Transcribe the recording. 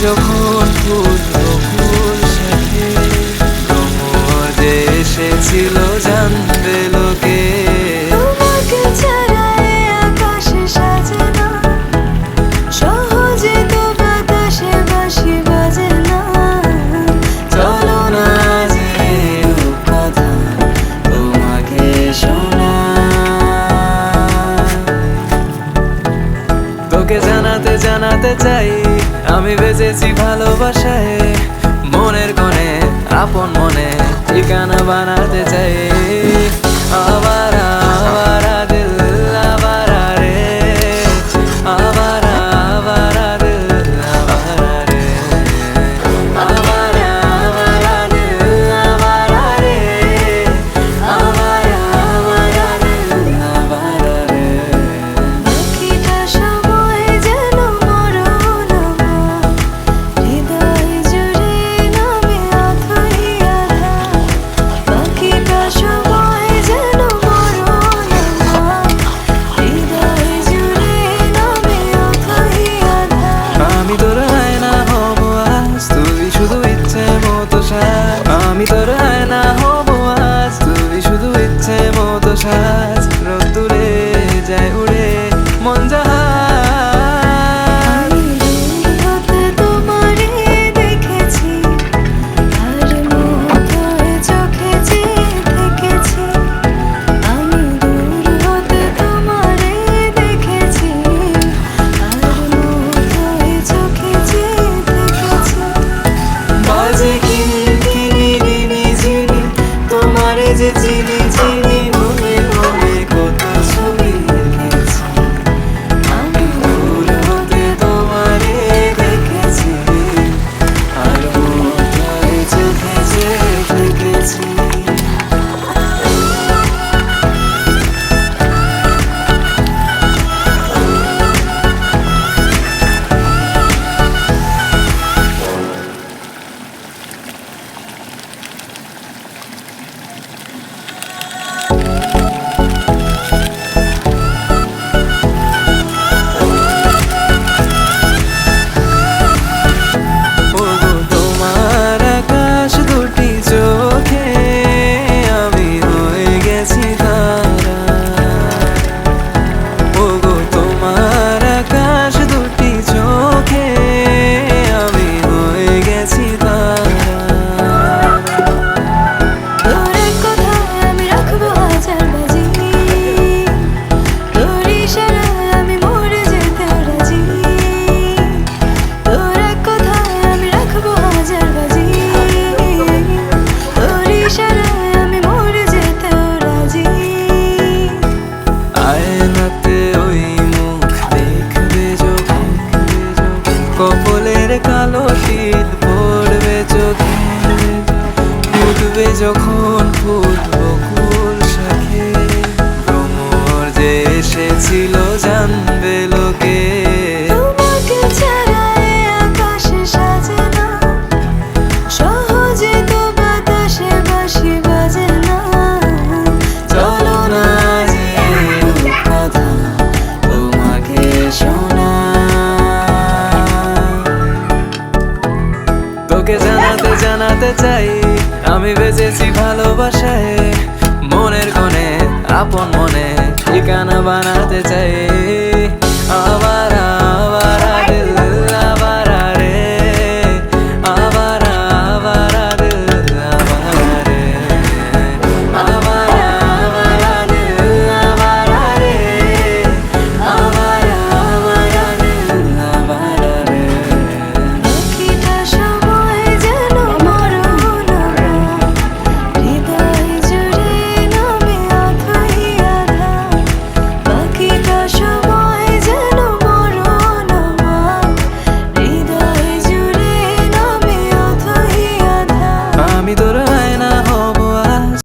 যখন ফুল বকুল শাখে ভ্রমর যে এসেছিল জানবে লোকে। তোমাকে ছাড়া এ আকাশে সাজে না, সহজে তো বাতাসে বাঁশি বাজে না। চলো না যে কথা তোমাকে শোনা, তোকে জানাতে জানাতে চাই আমি বেঁচেছি ভালোবাসায়। মনের কোণে আপন মনে ঠিকানা বানাতে চাই। আবারা আবারা দিল আবারা রে, আবারা আবারা দিল আবারা রে, আবারা আবারা দিল আবারা রে, আবারা আবারা দিল আবারা রে। বাকিটা সময় যেন মরণ আমার, হৃদয় জুড়ে নামে অথই আধার। বাকিটা সময় যেন মরণ আমার, হৃদয় জুড়ে নামে অথই আধার। আমি তোর আয়না হব আজ, তুই শুধু ইচ্ছে মতো সাজ। আমি তোর আয়না হব আজ, তুই শুধু ইচ্ছে মতো সাজ। রোদ্দুরে যায় উড়ে মন জাহাজ। আমি দূর হতে তোমারে দেখেছি, আর মুগ্ধ হয়ে চোখে চেয়ে থেকেছি। আমি দূর হতে তোমারে দেখেছি, আর মুগ্ধ হয়ে চোখে চেয়ে থেকেছি। বাজে কিনকিনি রিনি ঝিনি, তোমারে যে চিনি চিনি, মনে মনে কত ছবি এঁকেছি। আমি দূর হতে তোমারে দেখেছি, আর মুগ্ধ হয়ে চোখে চেয়ে থেকেছি। ওগো তোমার আকাশ দুটি চোখে আমি হয়ে গেছি তারা। ওগো তোমার আকাশ দুটি চোখে আমি হয়ে গেছি তারা। তোর এক কথায় আমি রাখবো হাজার বাজি, তোর ইশারায় আমি মরে যেতেও রাজি। তোর এক কথায় আমি রাখবো হাজার বাজি, তোর ইশারায় আমি মরে যেতেও রাজি। আয়নাতে ওই মুখ দেখবে যখন, কপলের কালো তিল পড়বে চোখে। ফুটবে যখন ফুল বকুল শাখে ভ্রমর যে এসেছিল জানবে লোকে। তোমাকে ছাড়া এ আকাশে সাজে না, সহজে তো বাতাসে বাঁশি বাজে না। চলো না যে কথা তোমাকে শোনা, তোকে জানাতে জানাতে চাই আমি বেঁচেছি ভালোবাসায়। মনের কোণে আপন মনে ঠিকানা বানাতে চাই।